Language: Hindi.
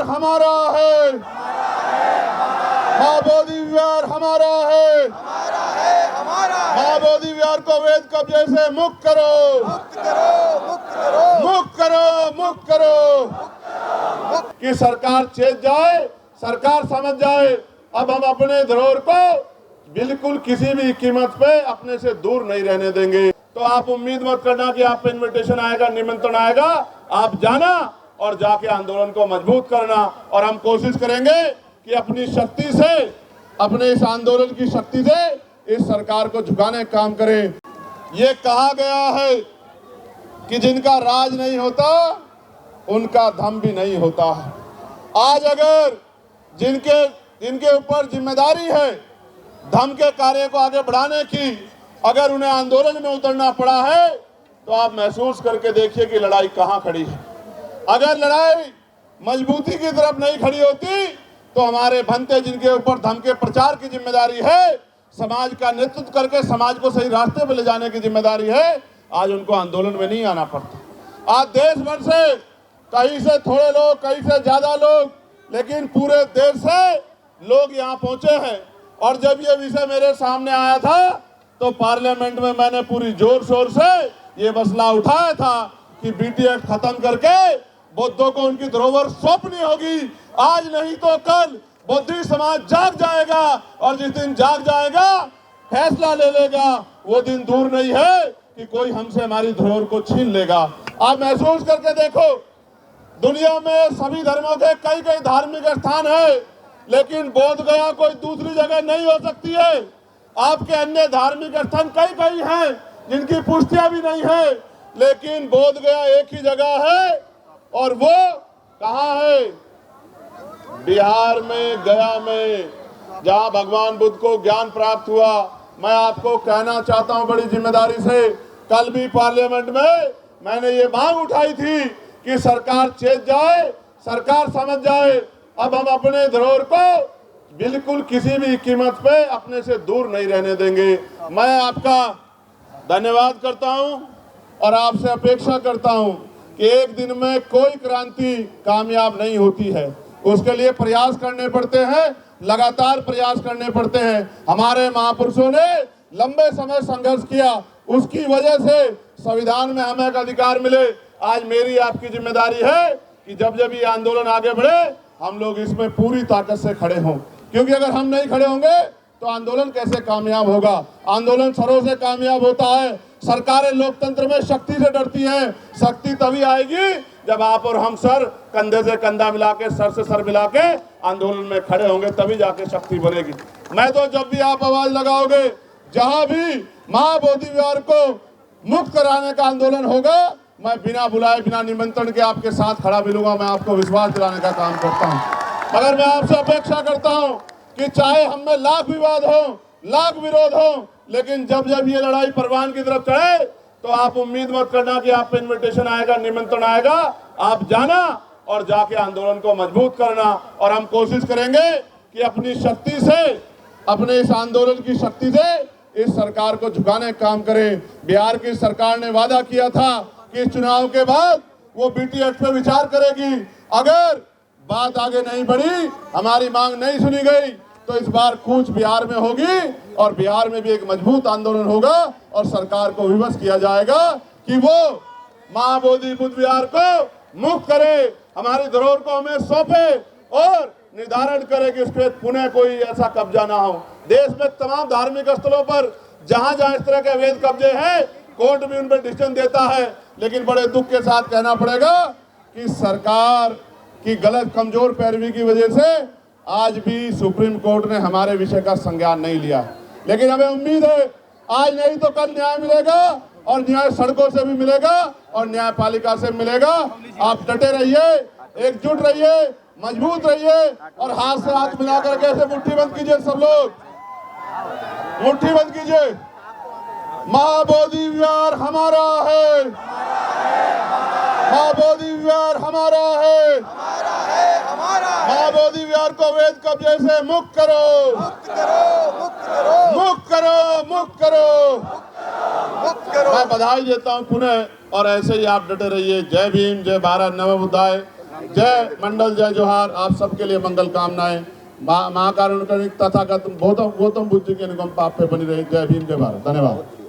हमारा है, महाबोधि विहार हमारा है, महाबोधि विहार को अवैध कब्जे से मुक्त करो, मुक्त करो। कि सरकार चेत जाए, सरकार समझ जाए, अब हम अपने धरोहर को बिल्कुल किसी भी कीमत पे अपने से दूर नहीं रहने देंगे। तो आप उम्मीद मत करना कि आप पे इनविटेशन आएगा, निमंत्रण आएगा, आप जाना और जाके आंदोलन को मजबूत करना। और हम कोशिश करेंगे कि अपनी शक्ति से, अपने इस आंदोलन की शक्ति से इस सरकार को झुकाने का काम करें। ये कहा गया है कि जिनका राज नहीं होता उनका धम भी नहीं होता है। आज अगर जिनके ऊपर जिम्मेदारी है धम के कार्य को आगे बढ़ाने की, अगर उन्हें आंदोलन में उतरना पड़ा है तो आप महसूस करके देखिए कि लड़ाई कहाँ खड़ी है। अगर लड़ाई मजबूती की तरफ नहीं खड़ी होती तो हमारे भंते जिनके ऊपर धम के प्रचार की जिम्मेदारी है, समाज का नेतृत्व करके समाज को सही रास्ते पर ले जाने की जिम्मेदारी है, आज उनको आंदोलन में नहीं आना पड़ता। आज देश भर से कहीं से थोड़े लोग, कहीं से ज्यादा लोग, लेकिन पूरे देश से लोग यहाँ पहुंचे हैं। और जब ये विषय मेरे सामने आया था तो पार्लियामेंट में मैंने पूरी जोर शोर से ये मसला उठाया था कि बीटी एक्ट खत्म करके बौद्धों को उनकी धरोहर सौंपनी होगी। आज नहीं तो कल बौद्ध समाज जाग जाएगा, और जिस दिन जाग जाएगा, फैसला ले लेगा, वो दिन दूर नहीं है कि कोई हमसे हमारी धरोहर को छीन लेगा। आप महसूस करके देखो, दुनिया में सभी धर्मों के कई कई धार्मिक स्थान है, लेकिन बोध गया कोई दूसरी जगह नहीं हो सकती है। आपके अन्य धार्मिक स्थान कई कई हैं जिनकी पुष्टियां भी नहीं है, लेकिन बोध गया एक ही जगह है, और वो कहाँ है? बिहार में, गया में, जहाँ भगवान बुद्ध को ज्ञान प्राप्त हुआ। मैं आपको कहना चाहता हूँ बड़ी जिम्मेदारी से, कल भी पार्लियामेंट में मैंने ये मांग उठाई थी कि सरकार चेत जाए, सरकार समझ जाए, अब हम अपने धरोहर को बिल्कुल किसी भी कीमत पे अपने से दूर नहीं रहने देंगे। मैं आपका धन्यवाद करता हूं और आपसे अपेक्षा करता हूं कि एक दिन में कोई क्रांति कामयाब नहीं होती है, उसके लिए प्रयास करने पड़ते हैं, लगातार प्रयास करने पड़ते हैं। हमारे महापुरुषों ने लंबे समय संघर्ष किया, उसकी वजह से संविधान में हमें एक अधिकार मिले। आज मेरी आपकी जिम्मेदारी है कि जब जब ये आंदोलन आगे बढ़े हम लोग इसमें पूरी ताकत से खड़े हों, क्योंकि अगर हम नहीं खड़े होंगे तो आंदोलन कैसे कामयाब होगा? आंदोलन सरों से कामयाब होता है। सरकारें लोकतंत्र में शक्ति से डरती हैं। शक्ति तभी आएगी जब आप और हम सर कंधे से कंधा मिला के, सर से सर मिला के आंदोलन में खड़े होंगे, तभी जाके शक्ति बनेगी। मैं तो जब भी आप आवाज लगाओगे, जहां भी महाबोधि विहार को मुक्त कराने का आंदोलन होगा, मैं बिना बुलाए, बिना निमंत्रण के आपके साथ खड़ा मिलूंगा। मैं आपको विश्वास दिलाने का काम करता हूं। मगर मैं आपसे अपेक्षा करता हूं कि चाहे हम में लाख विवाद हो, लाख विरोध हो, लेकिन जब जब ये लड़ाई परवान की तरफ चढ़े तो आप उम्मीद मत करना कि आप पे इनविटेशन आएगा, निमंत्रण आएगा, आप जाना और जाके आंदोलन को मजबूत करना। और हम कोशिश करेंगे कि अपनी शक्ति से, अपने इस आंदोलन की शक्ति से इस सरकार को झुकाने का काम करें। बिहार की सरकार ने वादा किया था कि इस चुनाव के बाद वो बीटी एक्ट पे विचार करेगी। अगर बात आगे नहीं बढ़ी, हमारी मांग नहीं सुनी गई, तो इस बार कूच बिहार में होगी और बिहार में भी एक मजबूत आंदोलन होगा और सरकार को विवश किया जाएगा कि वो महाबोधि बुद्ध विहार को मुक्त करे, हमारी धरोहर को हमें सौंपे और निर्धारण करे कि उसके पुनः कोई ऐसा कब्जा ना हो। देश में तमाम धार्मिक स्थलों पर जहां जहां इस तरह के अवैध कब्जे हैं, कोर्ट भी उन पर डिसीजन देता है, लेकिन बड़े दुख के साथ कहना पड़ेगा कि सरकार की गलत कमजोर पैरवी की वजह से आज भी सुप्रीम कोर्ट ने हमारे विषय का संज्ञान नहीं लिया। लेकिन हमें उम्मीद है आज नहीं तो कल न्याय मिलेगा, और न्याय सड़कों से भी मिलेगा और न्यायपालिका से मिलेगा। आप डटे रहिए, एकजुट रहिए, मजबूत रहिए और हाथ से हाथ मिलाकर के ऐसे मुट्ठी बंद कीजिए। सब लोग मुट्ठी बंद कीजिए। महाबोधि विहार हमारा है, महाबोधि विहार हमारा है, महाबोधि विहार को अवैध कब्जे से मुक्त करो, मुक्त करो, मुक्त करो, मुक्त करो, मुक्त करो, मुक्त करो। मैं बधाई देता हूं पुनः, और ऐसे ही आप डटे रहिए। जय भीम, जय भारत, नमो बुद्धाय। जय मंडल, जय जोहार। आप सबके लिए मंगल कामनाएं। महाकारुणिक तथागत गौतम बुद्ध की अनुकंपा आप पे बनी रही। जय भीम, जय भारत। धन्यवाद।